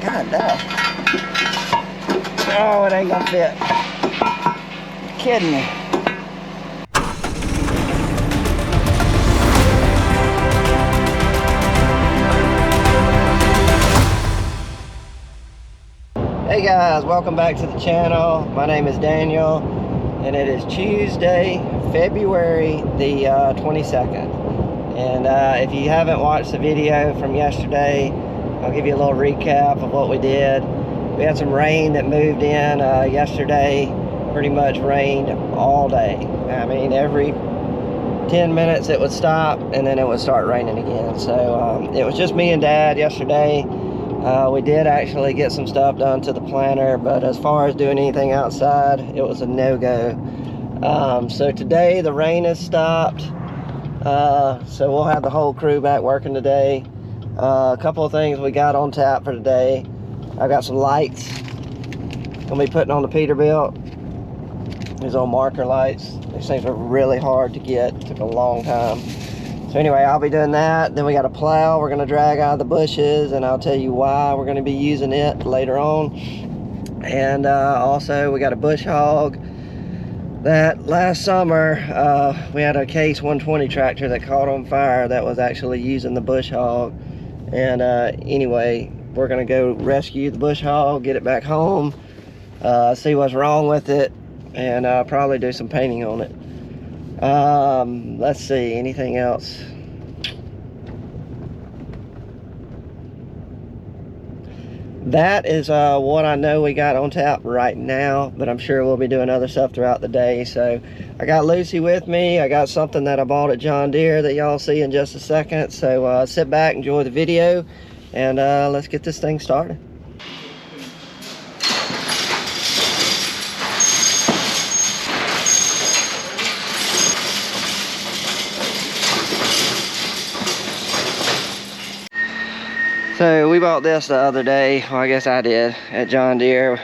God damn. Oh, it ain't gonna fit. You're kidding me. Hey guys, welcome back to the channel. My name is Daniel, and it is Tuesday, February the 22nd. And if you haven't watched the video from yesterday, I'll give you a little recap of what we did. We had some rain that moved in yesterday. Pretty much rained all day. I mean, every 10 minutes it would stop and then it would start raining again. So it was just me and Dad yesterday. We did actually get some stuff done to the planter, but as far as doing anything outside, it was a no-go. So today the rain has stopped. So we'll have the whole crew back working today. A couple of things we got on tap for today. I've got some lights gonna be putting on the Peterbilt. These old marker lights. These things are really hard to get. Took a long time. So anyway, I'll be doing that. Then we got a plow we're gonna drag out of the bushes, and I'll tell you why we're gonna be using it later on. And also we got a bush hog that last summer we had a Case 120 tractor that caught on fire that was actually using the bush hog. And anyway, we're gonna go rescue the bush hog, get it back home, see what's wrong with it, and probably do some painting on it. Let's see, anything else? That is what I know we got on tap right now, but I'm sure we'll be doing other stuff throughout the day. So I got Lucy with me. I got something that I bought at John Deere that y'all see in just a second. So sit back, enjoy the video, and let's get this thing started. So we bought this the other day. Well, I guess I did, at John Deere.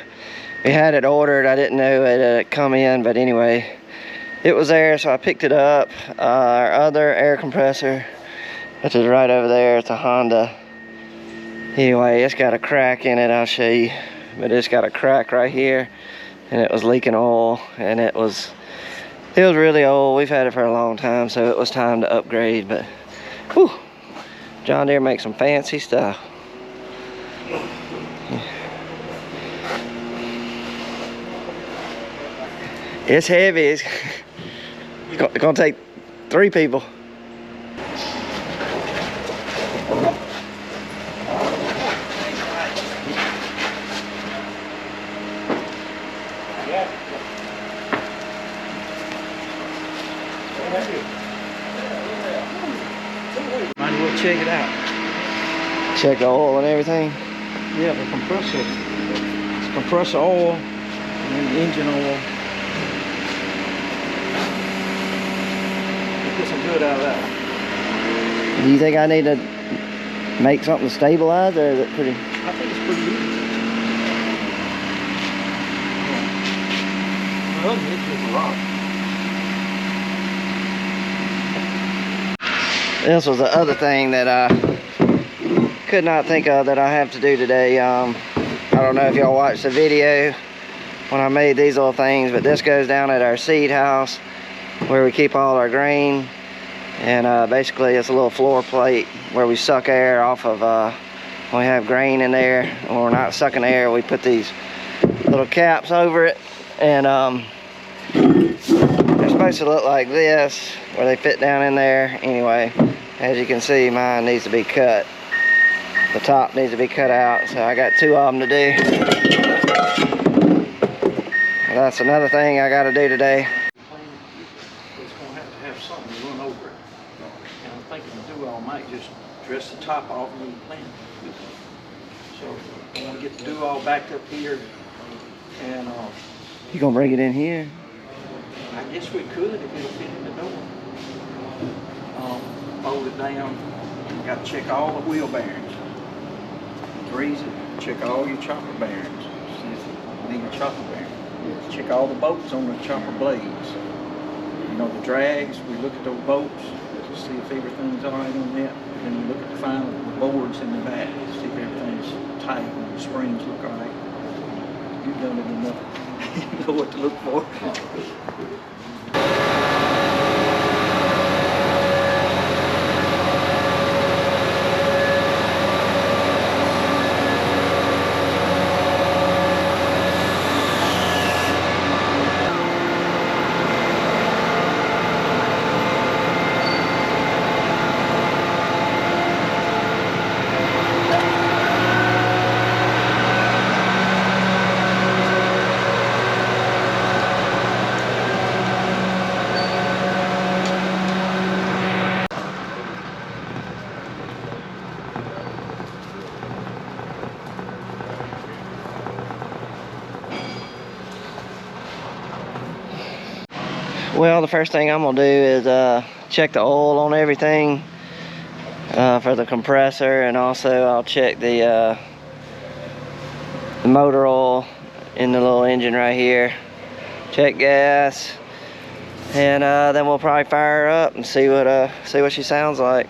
We had it ordered. I didn't know it had come in, but anyway, it was there, so I picked it up. Our other air compressor, which is right over there, it's a Honda. Anyway, it's got a crack in it, I'll show you. But it's got a crack right here, and it was leaking oil, and it was really old. We've had it for a long time, so it was time to upgrade. But whew, John Deere makes some fancy stuff. It's heavy. It's gonna take 3 people. Might as well check it out. Check the oil and everything. Yeah, the compressor. It's compressor oil and then the engine oil. Get some good out of that. Do you think I need to make something to stabilize, or is it pretty? I think it's pretty easy. Well, it's just a rock. This was the other thing that I could not think of that I have to do today. I don't know if y'all watched the video when I made these little things, but this goes down at our seed house where we keep all our grain. And basically it's a little floor plate where we suck air off of when we have grain in there, and when we're not sucking air, we put these little caps over it, and they're supposed to look like this where they fit down in there. Anyway, as you can see, mine needs to be cut. The top needs to be cut out, so I got 2 of them to do. That's another thing I got to do today. It's going to have something to run over it. And I'm thinking the do-all might just dress the top off and then plant it. So I want to get the do-all back up here. And You gonna bring it in here? I guess we could if it'll fit in the door. Fold it down. Got to check all the wheel bearings. Grease it. Check all your chopper bearings. See if you need a chopper bearing. Check all the bolts on the chopper blades. You know, the drags, we look at those bolts to see if everything's all right on that. And then we look at the final boards in the back, see if everything's tight. tight when the springs look all right. You've done it enough. You know what to look for. Well, the first thing I'm gonna do is check the oil on everything for the compressor, and also I'll check the motor oil in the little engine right here. Check gas, and then we'll probably fire her up and see what she sounds like.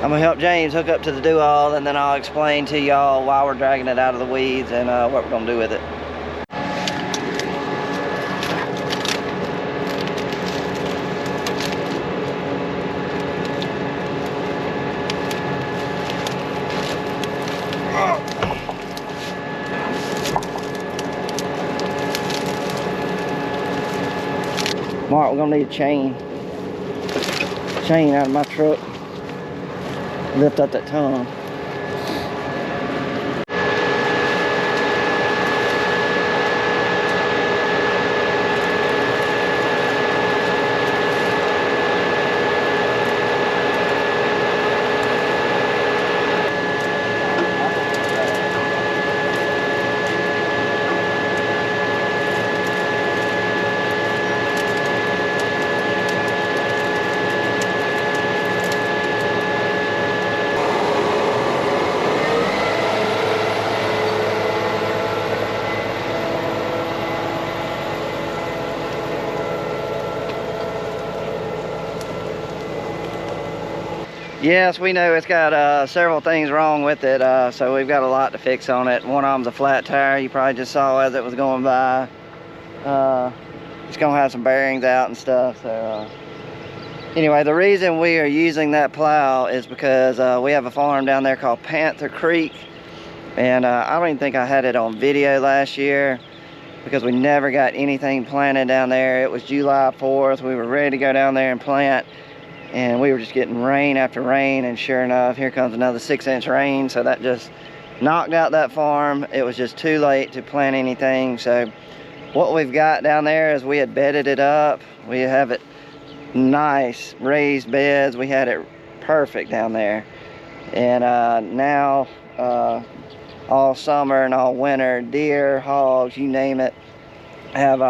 I'm gonna help James hook up to the do-all, and then I'll explain to y'all why we're dragging it out of the weeds and what we're gonna do with it. Mark, we're gonna need a chain out of my truck. Lift up that tongue. Yes, we know it's got several things wrong with it, so we've got a lot to fix on it. One of them's a flat tire. You probably just saw as it was going by. It's gonna have some bearings out and stuff. So anyway, the reason we are using that plow is because we have a farm down there called Panther Creek, and I don't even think I had it on video last year because we never got anything planted down there. It was July 4th. We were ready to go down there and plant, and we were just getting rain after rain, and sure enough, here comes another 6-inch rain. So that just knocked out that farm. It was just too late to plant anything. So what we've got down there is we had bedded it up. We have it nice raised beds. We had it perfect down there, and now all summer and all winter, deer, hogs, you name it, have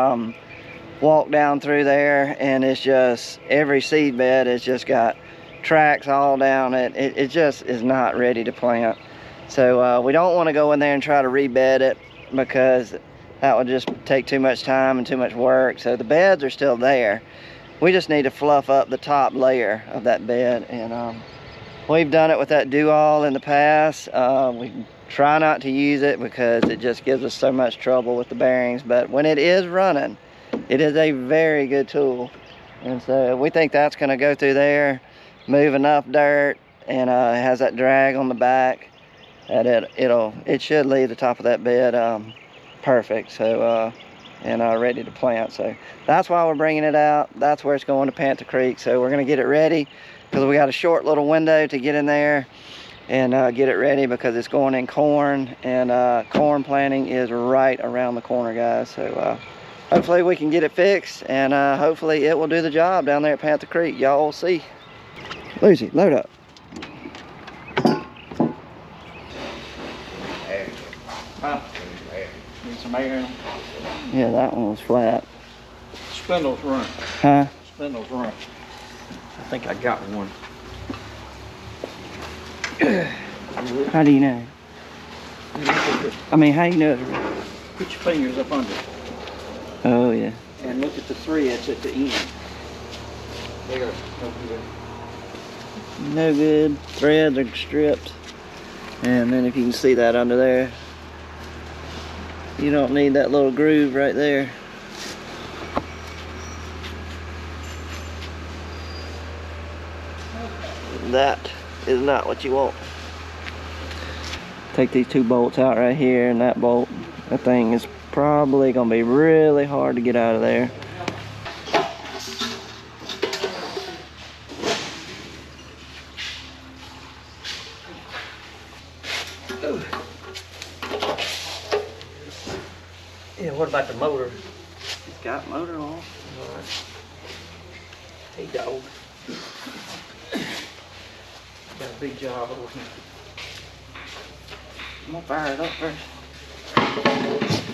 walk down through there, and it's just every seed bed has just got tracks all down it. It just is not ready to plant. So we don't want to go in there and try to rebed it because that would just take too much time and too much work. So the beds are still there. We just need to fluff up the top layer of that bed, and we've done it with that do-all in the past. We try not to use it because it just gives us so much trouble with the bearings, but when it is running, it is a very good tool. And so we think that's going to go through there, move enough dirt, and it has that drag on the back that it should leave the top of that bed perfect. So and ready to plant. So that's why we're bringing it out. That's where it's going, to Panther Creek. So we're going to get it ready because we got a short little window to get in there and get it ready because it's going in corn, and corn planting is right around the corner, guys. So hopefully we can get it fixed, and hopefully it will do the job down there at Panther Creek. Y'all will see. Lucy, load up. Huh? Need some air in them. Yeah, that one was flat. Spindles run. Huh? Spindles run. I think I got one. How do you know? I mean, how you know it's real? Put your fingers up under it. Oh, yeah. And look at the threads at the end. They are no good. No good. Threads are stripped. And then if you can see that under there, you don't need that little groove right there. That is not what you want. Take these two bolts out right here and that bolt. That thing is probably gonna be really hard to get out of there. Yeah, what about the motor? It's got motor on. Alright. Hey dog. Got a big job over here. I'm gonna fire it up first.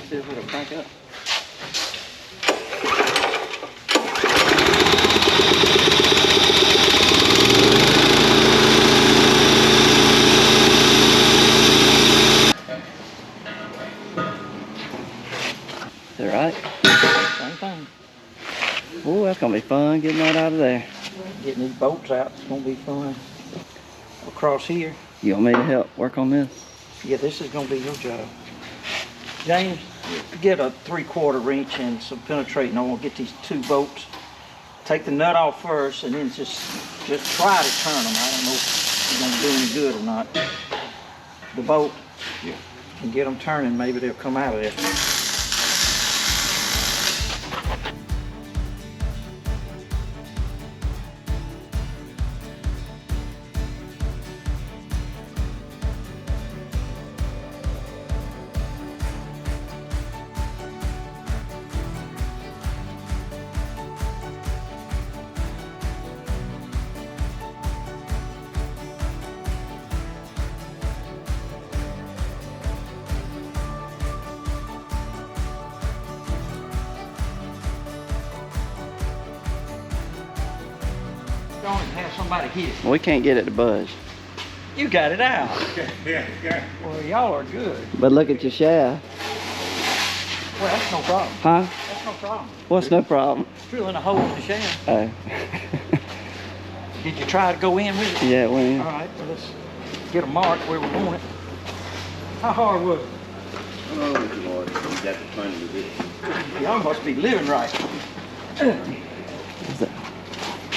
See if it'll crank up. Is that right? Same thing. Oh, that's gonna be fun getting that out of there. Getting these bolts out, it's gonna be fun. Across here. You want me to help work on this? Yeah, this is gonna be your job. James, get a 3/4 wrench and some penetrating oil. Get these two bolts. Take the nut off first, and then just try to turn them. I don't know if it's gonna do any good or not. The bolt, you can get them turning. Maybe they'll come out of there. Don't have somebody hit it. We can't get it to budge. You got it out. Yeah. Well, y'all are good. But look at your shaft. Well, that's no problem. Huh? That's no problem. What's no problem? Drilling a hole in the shaft. Oh. Did you try to go in with it? Yeah, it went All right, well, let's get a mark where we want it. How hard was it? Oh, Lord, you got the fun with it. Y'all must be living right. Is that?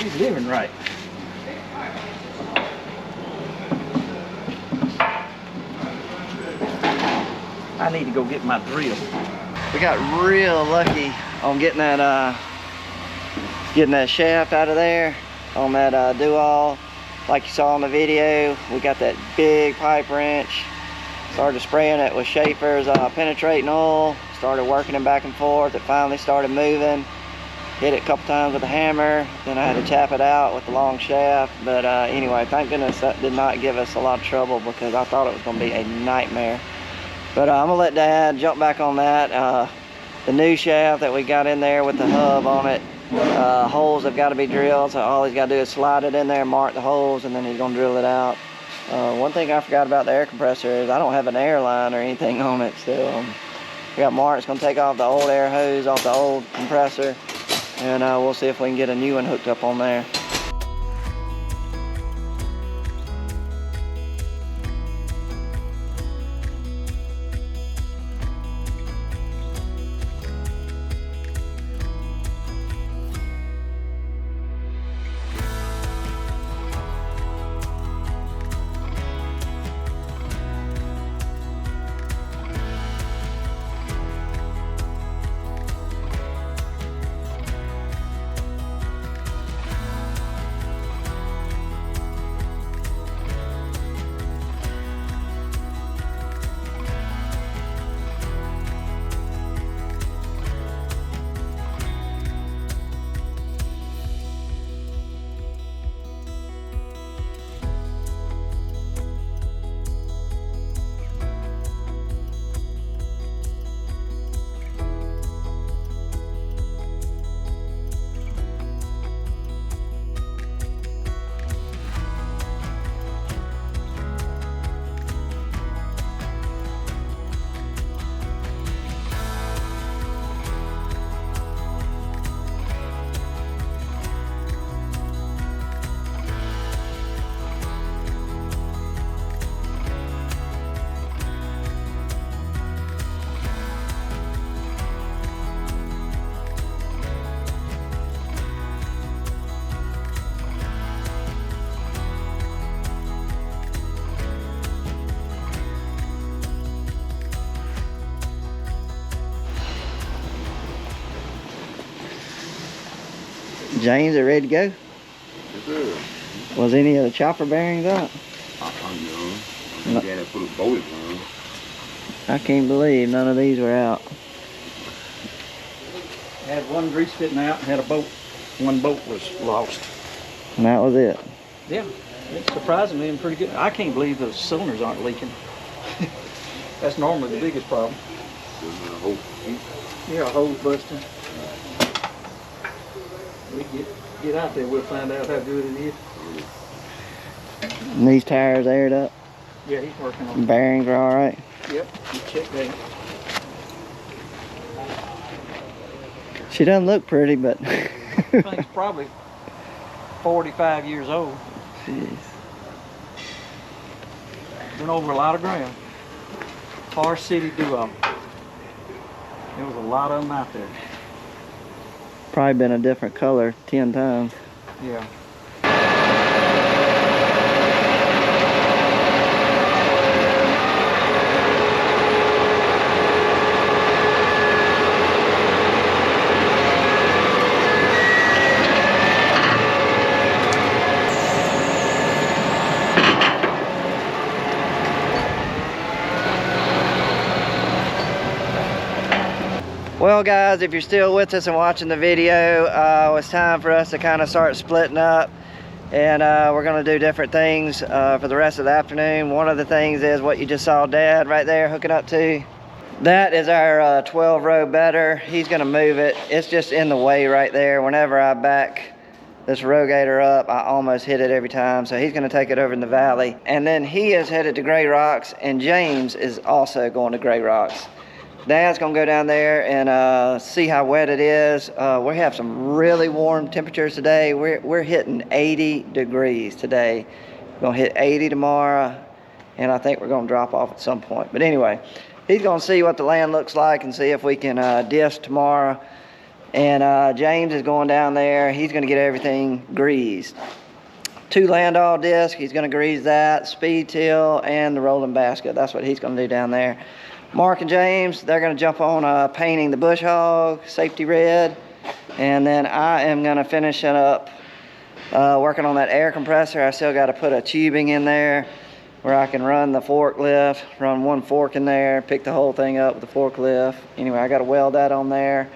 You're living right. I need to go get my drill. We got real lucky on getting that shaft out of there on that do-all. Like you saw in the video, we got that big pipe wrench. Started spraying it with Schaefer's penetrating oil. Started working it back and forth. It finally started moving. Hit it a couple times with a hammer. Then I had to tap it out with the long shaft. But anyway, thank goodness that did not give us a lot of trouble, because I thought it was going to be a nightmare. But I'm going to let Dad jump back on that. The new shaft that we got in there with the hub on it, holes have got to be drilled. So all he's got to do is slide it in there, mark the holes, and then he's going to drill it out. One thing I forgot about the air compressor is I don't have an air line or anything on it. So we got Mark's going to take off the old air hose off the old compressor, and we'll see if we can get a new one hooked up on there. James, are ready to go? Yes, sir. Was any of the chopper bearings up? I know. Dad put a bolted on. I can't believe none of these were out. Had one grease fitting out, had a bolt. One bolt was lost. And that was it. Yeah, it's surprisingly been pretty good. I can't believe those cylinders aren't leaking. That's normally the biggest problem. Yeah, a hose busting. We get out there, we'll find out how good it is. And these tires aired up. Yeah, he's working on it. Bearings are all right. Yep, you check that. She doesn't look pretty, but Thing's probably 45 years old. jeez. Been over a lot of ground. Tar City duo. There was a lot of them out there. Probably been a different color 10 times. Yeah. Well guys, if you're still with us and watching the video, it's time for us to kind of start splitting up, and we're going to do different things for the rest of the afternoon. One of the things is what you just saw Dad right there hooking up to. That is our 12 row bedder. He's going to move it. It's just in the way right there. Whenever I back this rogator up, I almost hit it every time, so he's going to take it over in the valley. And then he is headed to Gray Rocks, and James is also going to Gray Rocks. Dad's gonna go down there and see how wet it is. We have some really warm temperatures today. We're hitting 80 degrees today. We're gonna hit 80 tomorrow, and I think we're gonna drop off at some point. But anyway, he's gonna see what the land looks like and see if we can disc tomorrow. And James is going down there. He's gonna get everything greased. 2 Landau discs, he's gonna grease that, speed till, and the rolling basket. That's what he's gonna do down there. Mark and James, they're going to jump on painting the bush hog, safety red, and then I am going to finish it up working on that air compressor. I still got to put a tubing in there where I can run the forklift, run one fork in there, pick the whole thing up with the forklift. Anyway, I got to weld that on there.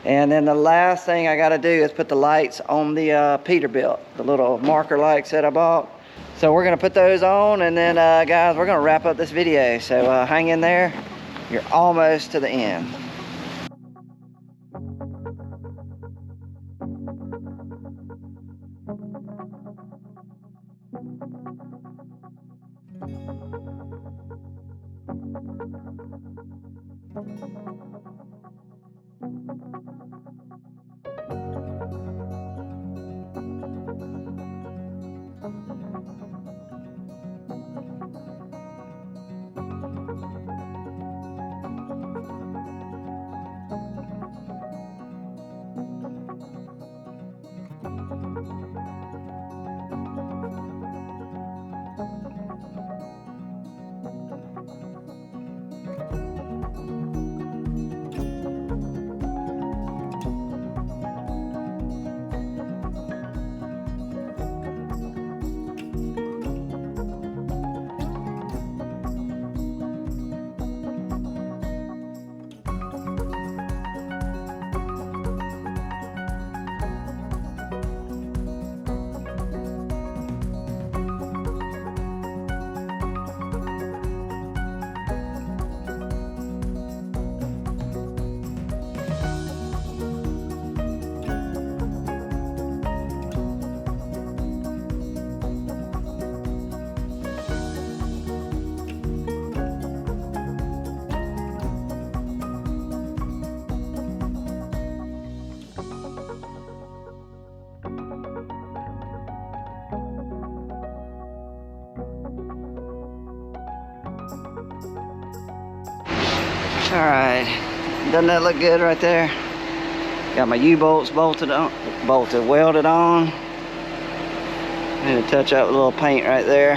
And then the last thing I got to do is put the lights on the Peterbilt, the little marker lights that I bought. So we're going to put those on, and then guys, we're going to wrap up this video. So hang in there. You're almost to the end. All right, doesn't that look good right there? Got my U-bolts welded on. Need to touch up a little paint right there.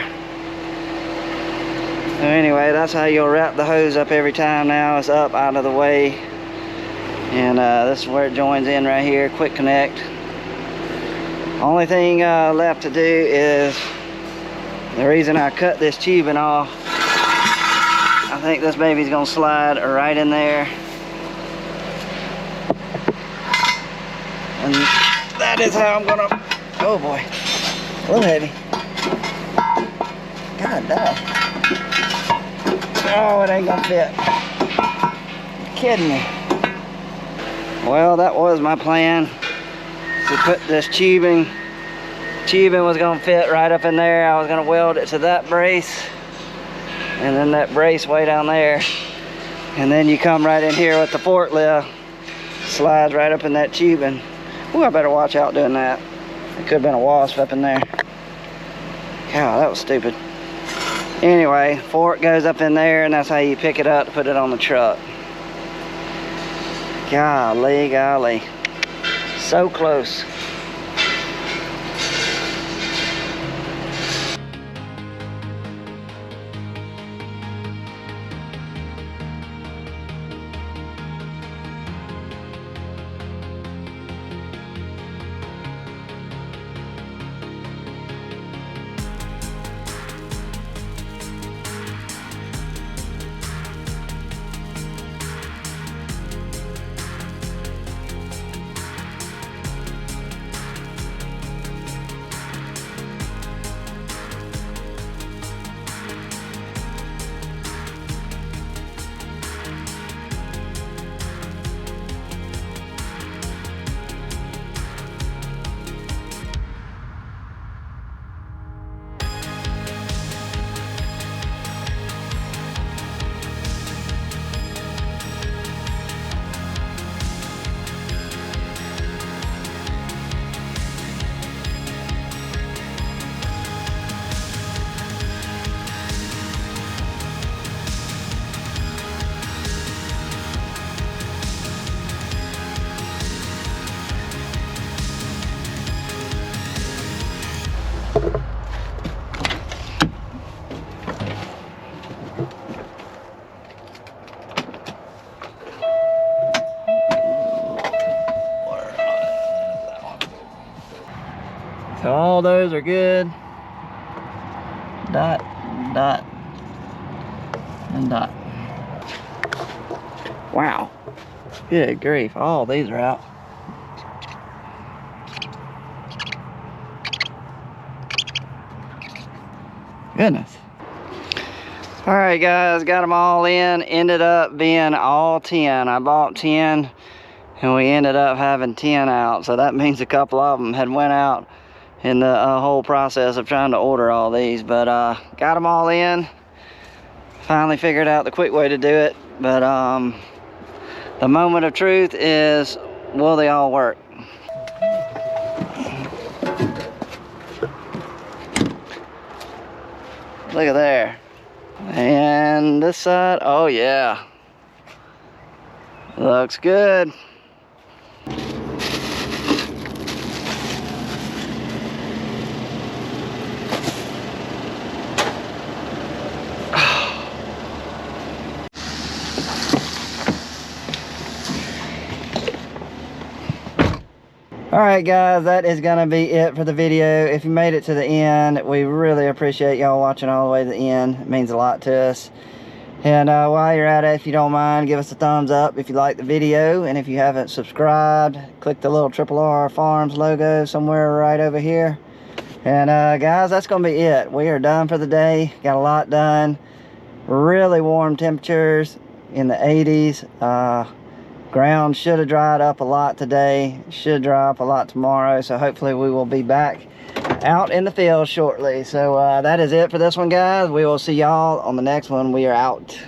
So anyway, that's how you'll wrap the hose up every time now. It's up out of the way. And this is where it joins in right here, quick connect. Only thing left to do is, the reason I cut this tubing off, I think this baby's gonna slide right in there. And that is how I'm gonna, oh boy, a little heavy. God dang. Oh, it ain't gonna fit. You're kidding me. Well, that was my plan. To put this tubing was gonna fit right up in there. I was gonna weld it to that brace, and then that brace way down there. And then you come right in here with the forklift, slides right up in that tubing. Ooh, I better watch out doing that. It could have been a wasp up in there. God, that was stupid. Anyway, fork goes up in there, and that's how you pick it up to put it on the truck. Golly, golly. So close. So all those are good. Dot, dot, and dot. Wow. Good grief. All these are out. Goodness. All right, guys, got them all in. Ended up being all 10. I bought 10, and we ended up having 10 out. So that means a couple of them had went out in the whole process of trying to order all these. But got them all in. Finally figured out the quick way to do it. But the moment of truth is, will they all work? Look at there. And this side, oh yeah. Looks good. Alright guys, that is going to be it for the video. If you made it to the end, we really appreciate y'all watching all the way to the end. It means a lot to us. And while you're at it, if you don't mind, give us a thumbs up if you like the video. And if you haven't subscribed, click the little RRR Farms logo somewhere right over here. And guys, that's going to be it. We are done for the day. Got a lot done. Really warm temperatures in the 80s. Ground should have dried up a lot today. Should dry up a lot tomorrow. So hopefully we will be back out in the field shortly. So that is it for this one, guys. We will see y'all on the next one. We are out.